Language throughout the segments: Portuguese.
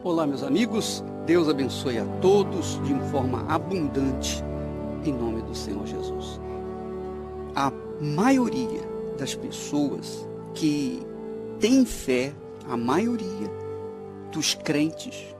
Olá, meus amigos, Deus abençoe a todos de forma abundante, em nome do Senhor Jesus. A maioria das pessoas que tem fé, a maioria dos crentes,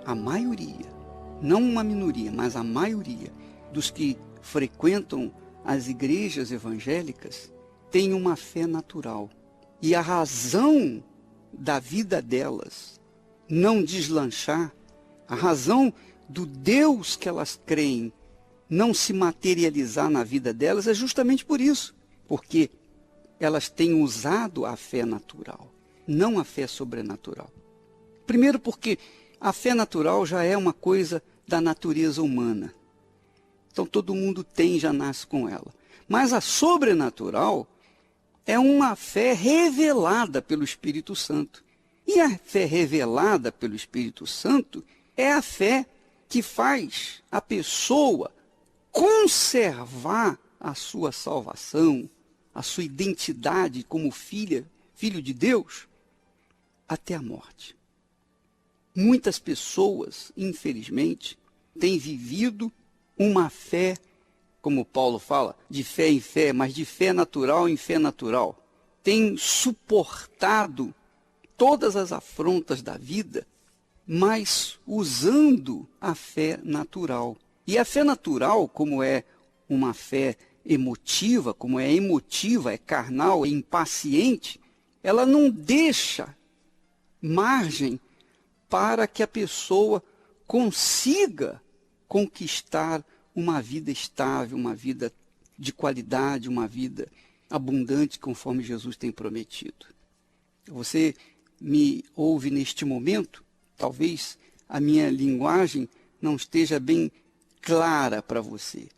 a maioria, não uma minoria, mas a maioria dos que frequentam as igrejas evangélicas tem uma fé natural. E a razão da vida delas não deslanchar, a razão do Deus que elas creem não se materializar na vida delas é justamente por isso, porque elas têm usado a fé natural, não a fé sobrenatural. Primeiro porque a fé natural já é uma coisa da natureza humana. Então todo mundo tem, já nasce com ela. Mas a sobrenatural é uma fé revelada pelo Espírito Santo. E a fé revelada pelo Espírito Santo é a fé que faz a pessoa conservar a sua salvação, a sua identidade como filho de Deus, até a morte. Muitas pessoas, infelizmente, têm vivido uma fé, como Paulo fala, de fé em fé, mas de fé natural em fé natural. Têm suportado todas as afrontas da vida, mas usando a fé natural. E a fé natural, como é uma fé emotiva, como é emotiva, é carnal, é impaciente, ela não deixa margem para que a pessoa consiga conquistar uma vida estável, uma vida de qualidade, uma vida abundante, conforme Jesus tem prometido. Você me ouve neste momento, talvez a minha linguagem não esteja bem clara para você,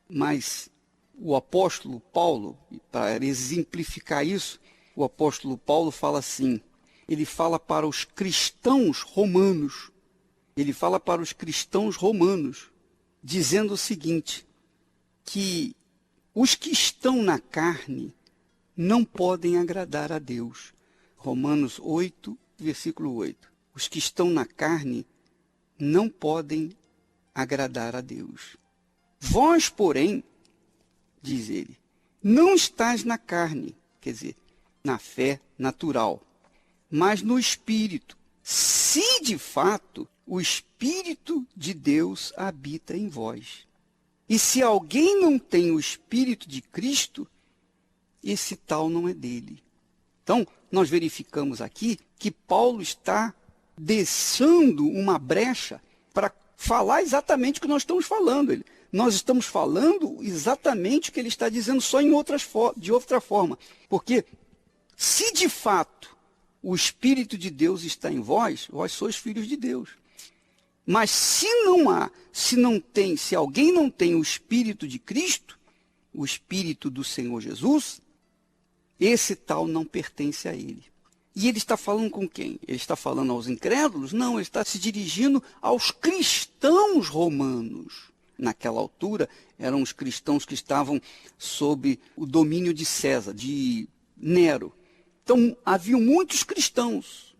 mas o apóstolo Paulo, para exemplificar isso, o apóstolo Paulo fala assim, ele fala para os cristãos romanos, dizendo o seguinte, que os que estão na carne não podem agradar a Deus. Romanos 8, versículo 8. Os que estão na carne não podem agradar a Deus. Vós, porém, diz ele, não estás na carne, quer dizer, na fé natural, mas no Espírito, se de fato o Espírito de Deus habita em vós. E se alguém não tem o Espírito de Cristo, esse tal não é dele. Então, nós verificamos aqui que Paulo está deixando uma brecha para falar exatamente o que nós estamos falando. Nós estamos falando exatamente o que ele está dizendo, só de outra forma. Porque se de fato o Espírito de Deus está em vós, vós sois filhos de Deus. Mas se alguém não tem o Espírito de Cristo, o Espírito do Senhor Jesus, esse tal não pertence a ele. E ele está falando com quem? Ele está falando aos incrédulos? Não, ele está se dirigindo aos cristãos romanos. Naquela altura, eram os cristãos que estavam sob o domínio de César, de Nero. Então, haviam muitos cristãos,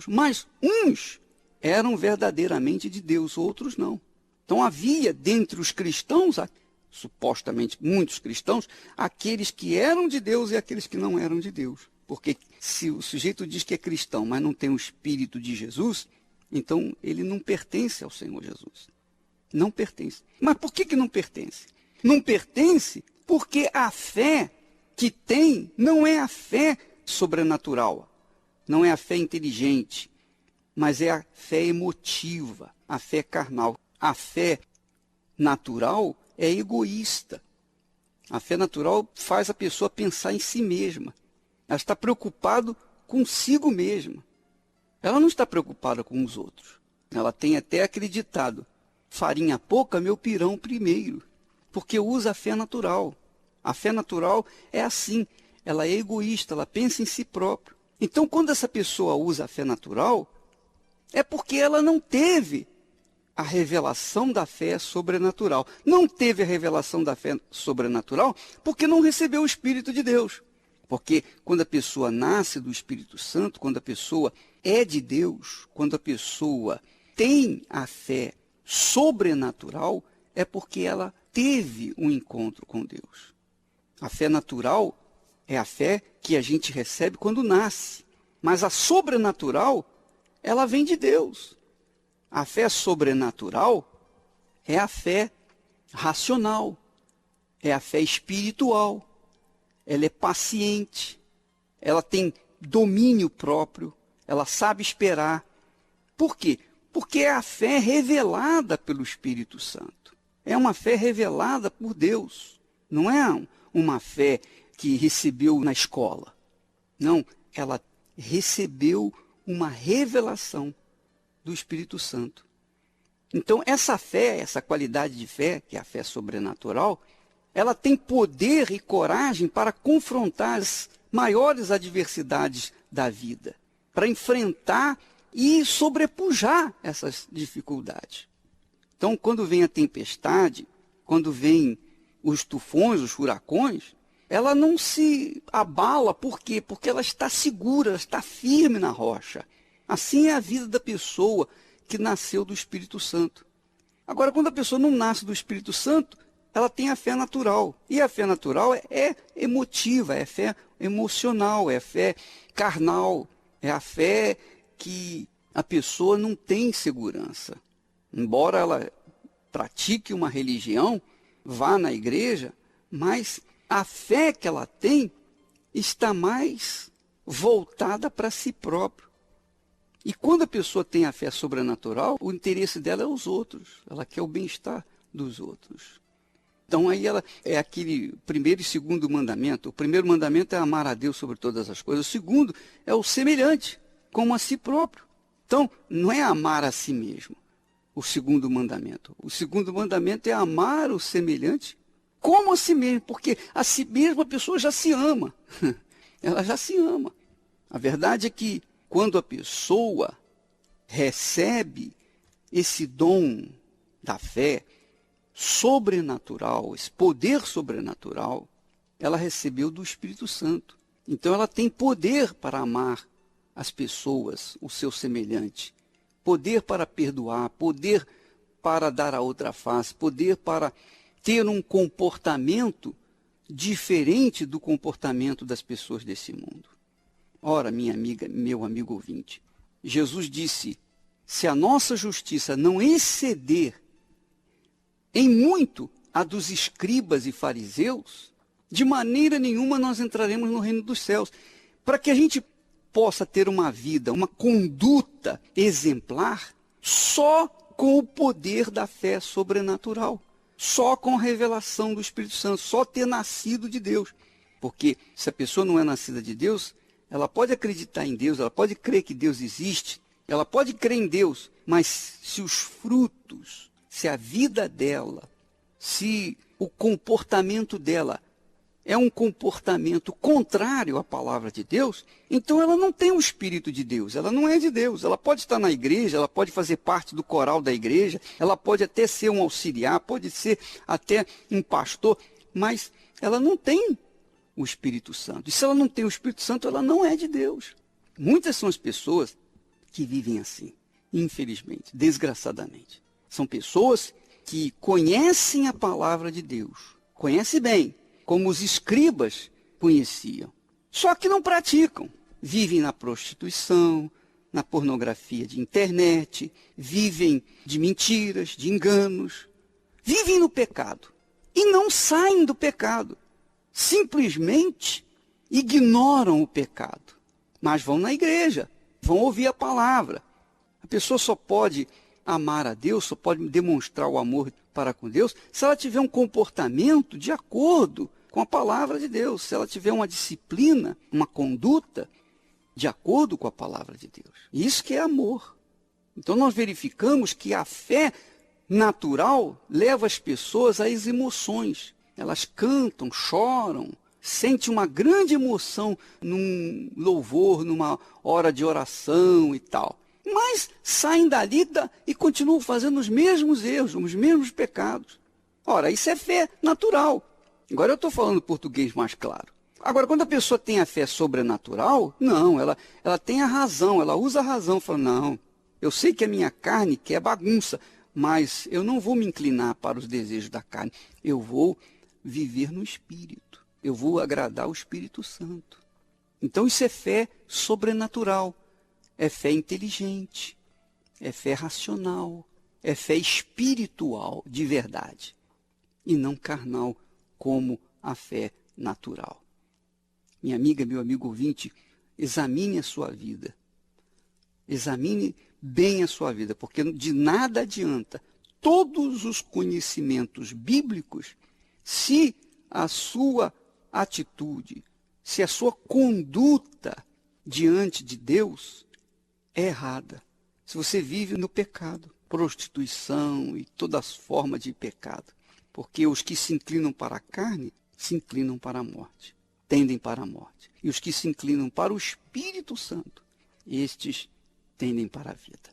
mas uns eram verdadeiramente de Deus, outros não. Então, havia dentre os cristãos, supostamente muitos cristãos, aqueles que eram de Deus e aqueles que não eram de Deus. Porque se o sujeito diz que é cristão, mas não tem o Espírito de Jesus, então ele não pertence ao Senhor Jesus. Não pertence. Mas por que não pertence? Não pertence porque a fé que tem não é a fé sobrenatural, não é a fé inteligente, mas é a fé emotiva, a fé carnal. A fé natural é egoísta. A fé natural faz a pessoa pensar em si mesma. Ela está preocupada consigo mesma. Ela não está preocupada com os outros. Ela tem até acreditado, farinha pouca, meu pirão primeiro, porque usa a fé natural. A fé natural é assim, ela é egoísta, ela pensa em si própria. Então, quando essa pessoa usa a fé natural, é porque ela não teve a revelação da fé sobrenatural. Não teve a revelação da fé sobrenatural porque não recebeu o Espírito de Deus. Porque quando a pessoa nasce do Espírito Santo, quando a pessoa é de Deus, quando a pessoa tem a fé sobrenatural, é porque ela teve um encontro com Deus. A fé natural é a fé que a gente recebe quando nasce. Mas a sobrenatural, ela vem de Deus. A fé sobrenatural é a fé racional, é a fé espiritual. Ela é paciente, ela tem domínio próprio, ela sabe esperar. Por quê? Porque é a fé revelada pelo Espírito Santo. É uma fé revelada por Deus. Não é uma fé que recebeu na escola. Não, ela recebeu uma revelação do Espírito Santo. Então, essa fé, essa qualidade de fé, que é a fé sobrenatural, ela tem poder e coragem para confrontar as maiores adversidades da vida, para enfrentar e sobrepujar essas dificuldades. Então, quando vem a tempestade, quando vem os tufões, os furacões, ela não se abala. Por quê? Porque ela está segura, ela está firme na rocha. Assim é a vida da pessoa que nasceu do Espírito Santo. Agora, quando a pessoa não nasce do Espírito Santo, ela tem a fé natural. E a fé natural é emotiva, é fé emocional, é fé carnal, é a fé que a pessoa não tem segurança. Embora ela pratique uma religião, vá na igreja, mas a fé que ela tem está mais voltada para si próprio. E quando a pessoa tem a fé sobrenatural, o interesse dela é os outros. Ela quer o bem-estar dos outros. Então aí ela é aquele primeiro e segundo mandamento. O primeiro mandamento é amar a Deus sobre todas as coisas. O segundo é o semelhante, como a si próprio. Então, não é amar a si mesmo, o segundo mandamento. O segundo mandamento é amar o semelhante como a si mesmo, porque a si mesmo a pessoa já se ama. Ela já se ama. A verdade é que quando a pessoa recebe esse dom da fé sobrenatural, esse poder sobrenatural, ela recebeu do Espírito Santo. Então ela tem poder para amar as pessoas, o seu semelhante, poder para perdoar, poder para dar a outra face, poder para ter um comportamento diferente do comportamento das pessoas desse mundo. Ora, minha amiga, meu amigo ouvinte, Jesus disse, se a nossa justiça não exceder em muito a dos escribas e fariseus, de maneira nenhuma nós entraremos no reino dos céus. Para que a gente possa ter uma vida, uma conduta exemplar, só com o poder da fé sobrenatural, só com a revelação do Espírito Santo, só ter nascido de Deus. Porque se a pessoa não é nascida de Deus, ela pode acreditar em Deus, ela pode crer que Deus existe, ela pode crer em Deus, mas se os frutos, se a vida dela, se o comportamento dela é um comportamento contrário à palavra de Deus, então ela não tem o Espírito de Deus, ela não é de Deus. Ela pode estar na igreja, ela pode fazer parte do coral da igreja, ela pode até ser um auxiliar, pode ser até um pastor, mas ela não tem o Espírito Santo. E se ela não tem o Espírito Santo, ela não é de Deus. Muitas são as pessoas que vivem assim, infelizmente, desgraçadamente. São pessoas que conhecem a palavra de Deus, conhecem bem, como os escribas conheciam, só que não praticam. Vivem na prostituição, na pornografia de internet, vivem de mentiras, de enganos, vivem no pecado e não saem do pecado. Simplesmente ignoram o pecado, mas vão na igreja, vão ouvir a palavra. A pessoa só pode amar a Deus, só pode demonstrar o amor para com Deus, se ela tiver um comportamento de acordo com a palavra de Deus, se ela tiver uma disciplina, uma conduta de acordo com a palavra de Deus. Isso que é amor. Então nós verificamos que a fé natural leva as pessoas às emoções. Elas cantam, choram, sentem uma grande emoção num louvor, numa hora de oração e tal. Mas saem dali e continuam fazendo os mesmos erros, os mesmos pecados. Ora, isso é fé natural. Agora eu estou falando português mais claro. Agora, quando a pessoa tem a fé sobrenatural, não, ela tem a razão, ela usa a razão, fala, não, eu sei que a minha carne quer bagunça, mas eu não vou me inclinar para os desejos da carne, eu vou viver no Espírito, eu vou agradar o Espírito Santo. Então isso é fé sobrenatural, é fé inteligente, é fé racional, é fé espiritual de verdade, e não carnal como a fé natural. Minha amiga, meu amigo ouvinte, examine a sua vida. Examine bem a sua vida, porque de nada adianta todos os conhecimentos bíblicos se a sua atitude, se a sua conduta diante de Deus é errada. Se você vive no pecado, prostituição e todas as formas de pecado. Porque os que se inclinam para a carne, se inclinam para a morte, tendem para a morte. E os que se inclinam para o Espírito Santo, estes tendem para a vida.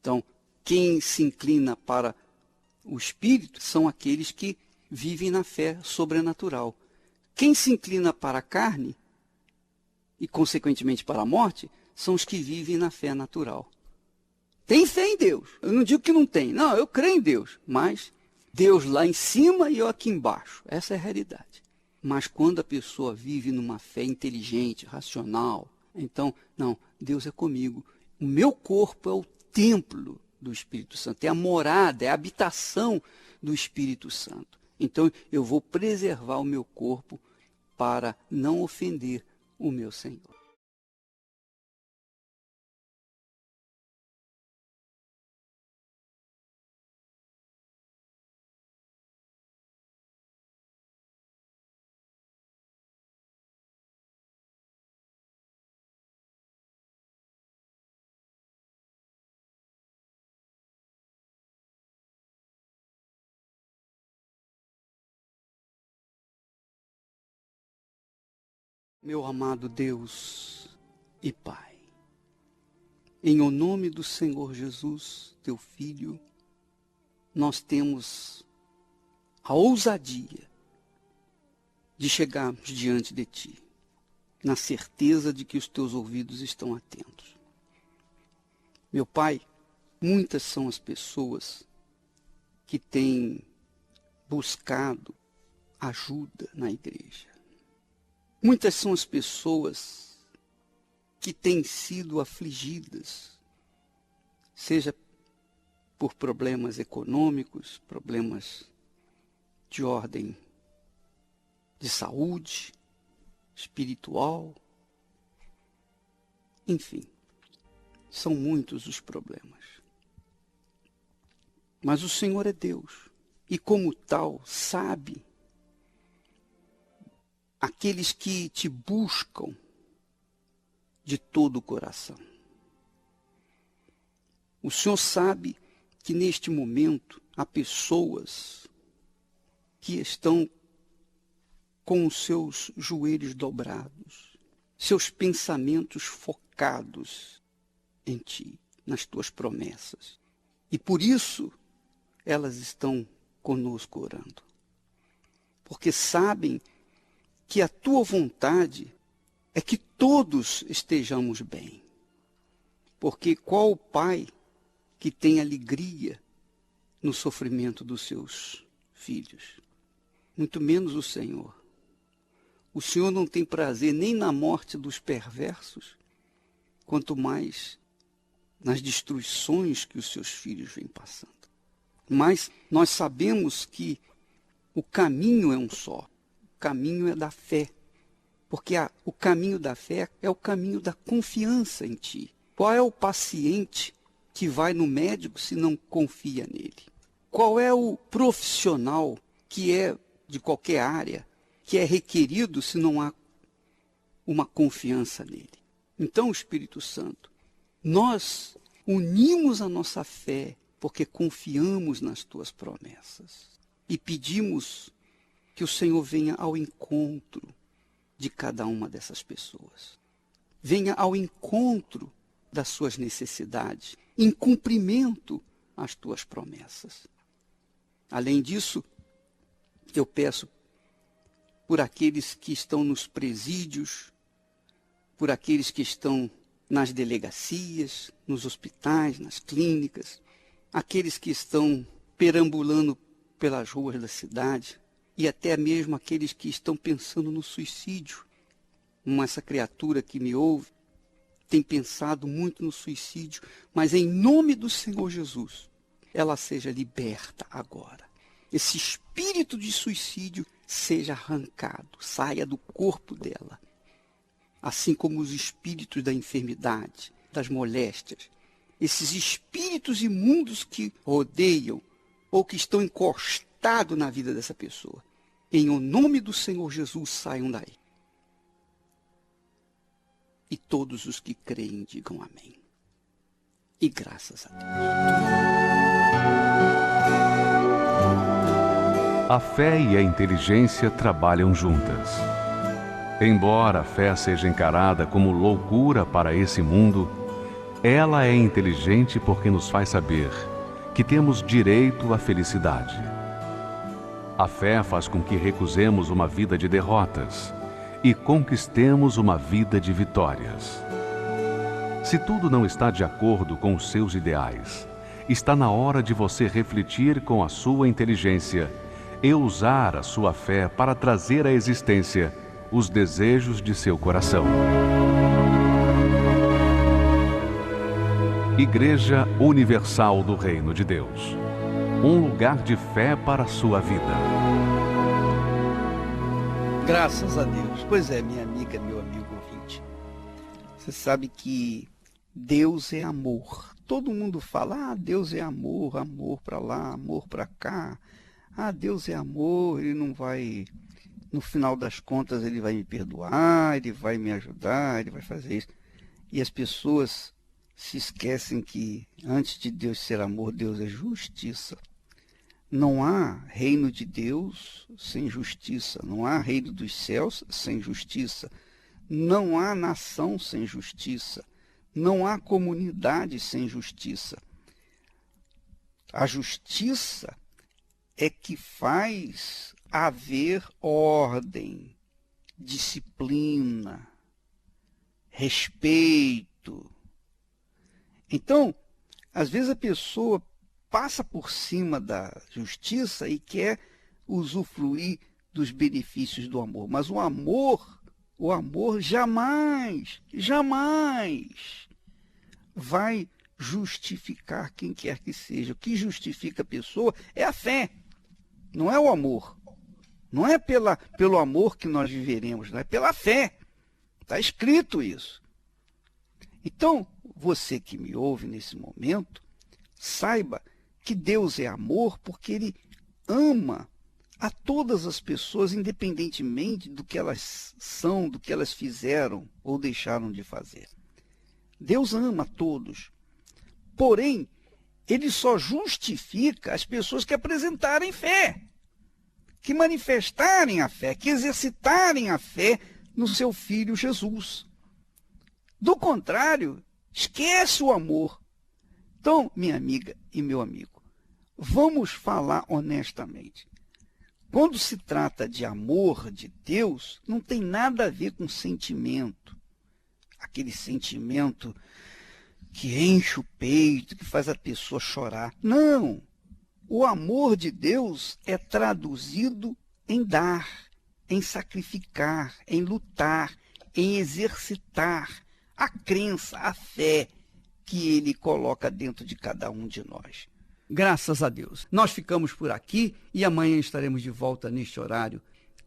Então, quem se inclina para o Espírito são aqueles que vivem na fé sobrenatural. Quem se inclina para a carne, e consequentemente para a morte, são os que vivem na fé natural. Tem fé em Deus. Eu não digo que não tem. Não, eu creio em Deus. Mas Deus lá em cima e eu aqui embaixo. Essa é a realidade. Mas quando a pessoa vive numa fé inteligente, racional, então, não, Deus é comigo. O meu corpo é o templo do Espírito Santo. É a morada, é a habitação do Espírito Santo. Então, eu vou preservar o meu corpo para não ofender o meu Senhor. Meu amado Deus e Pai, em o nome do Senhor Jesus, teu Filho, nós temos a ousadia de chegarmos diante de Ti, na certeza de que os Teus ouvidos estão atentos. Meu Pai, muitas são as pessoas que têm buscado ajuda na igreja. Muitas são as pessoas que têm sido afligidas, seja por problemas econômicos, problemas de ordem de saúde, espiritual, enfim, são muitos os problemas. Mas o Senhor é Deus e, como tal, sabe aqueles que te buscam de todo o coração. O Senhor sabe que neste momento há pessoas que estão com os seus joelhos dobrados, seus pensamentos focados em Ti, nas Tuas promessas. E por isso elas estão conosco orando. Porque sabem que a Tua vontade é que todos estejamos bem. Porque qual o pai que tem alegria no sofrimento dos seus filhos? Muito menos o Senhor. O Senhor não tem prazer nem na morte dos perversos, quanto mais nas destruições que os seus filhos vêm passando. Mas nós sabemos que o caminho é um só. O caminho é da fé. Porque o caminho da fé é o caminho da confiança em Ti. Qual é o paciente que vai no médico se não confia nele? Qual é o profissional que é de qualquer área, que é requerido se não há uma confiança nele? Então, Espírito Santo, nós unimos a nossa fé porque confiamos nas Tuas promessas e pedimos que o Senhor venha ao encontro de cada uma dessas pessoas. Venha ao encontro das suas necessidades, em cumprimento às Tuas promessas. Além disso, eu peço por aqueles que estão nos presídios, por aqueles que estão nas delegacias, nos hospitais, nas clínicas, aqueles que estão perambulando pelas ruas da cidade e até mesmo aqueles que estão pensando no suicídio. Essa criatura que me ouve tem pensado muito no suicídio, mas em nome do Senhor Jesus, ela seja liberta agora. Esse espírito de suicídio seja arrancado, saia do corpo dela. Assim como os espíritos da enfermidade, das moléstias, esses espíritos imundos que rodeiam ou que estão encostados na vida dessa pessoa. Em o nome do Senhor Jesus, saiam daí. E todos os que creem digam amém. E graças a Deus. A fé e a inteligência trabalham juntas. Embora a fé seja encarada como loucura para esse mundo, ela é inteligente porque nos faz saber que temos direito à felicidade. A fé faz com que recusemos uma vida de derrotas e conquistemos uma vida de vitórias. Se tudo não está de acordo com os seus ideais, está na hora de você refletir com a sua inteligência e usar a sua fé para trazer à existência os desejos de seu coração. Igreja Universal do Reino de Deus. Um lugar de fé para a sua vida. Graças a Deus. Pois é, minha amiga, meu amigo ouvinte. Você sabe que Deus é amor. Todo mundo fala, Deus é amor, amor para lá, amor para cá. Deus é amor, ele não vai... No final das contas, ele vai me perdoar, ele vai me ajudar, ele vai fazer isso. E as pessoas se esquecem que, antes de Deus ser amor, Deus é justiça. Não há reino de Deus sem justiça. Não há reino dos céus sem justiça. Não há nação sem justiça. Não há comunidade sem justiça. A justiça é que faz haver ordem, disciplina, respeito. Então, às vezes a pessoa passa por cima da justiça e quer usufruir dos benefícios do amor. Mas o amor jamais vai justificar quem quer que seja. O que justifica a pessoa é a fé, não é o amor. Não é pelo amor que nós viveremos, não é pela fé. Está escrito isso. Então, você que me ouve nesse momento, saiba que Deus é amor porque Ele ama a todas as pessoas, independentemente do que elas são, do que elas fizeram ou deixaram de fazer. Deus ama a todos. Porém, Ele só justifica as pessoas que apresentarem fé, que manifestarem a fé, que exercitarem a fé no seu Filho Jesus. Do contrário, esquece o amor. Então, minha amiga e meu amigo, vamos falar honestamente. Quando se trata de amor de Deus, não tem nada a ver com sentimento. Aquele sentimento que enche o peito, que faz a pessoa chorar. Não! O amor de Deus é traduzido em dar, em sacrificar, em lutar, em exercitar a crença, a fé que Ele coloca dentro de cada um de nós. Graças a Deus. Nós ficamos por aqui e amanhã estaremos de volta neste horário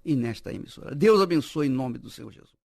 e nesta emissora. Deus abençoe em nome do Senhor Jesus.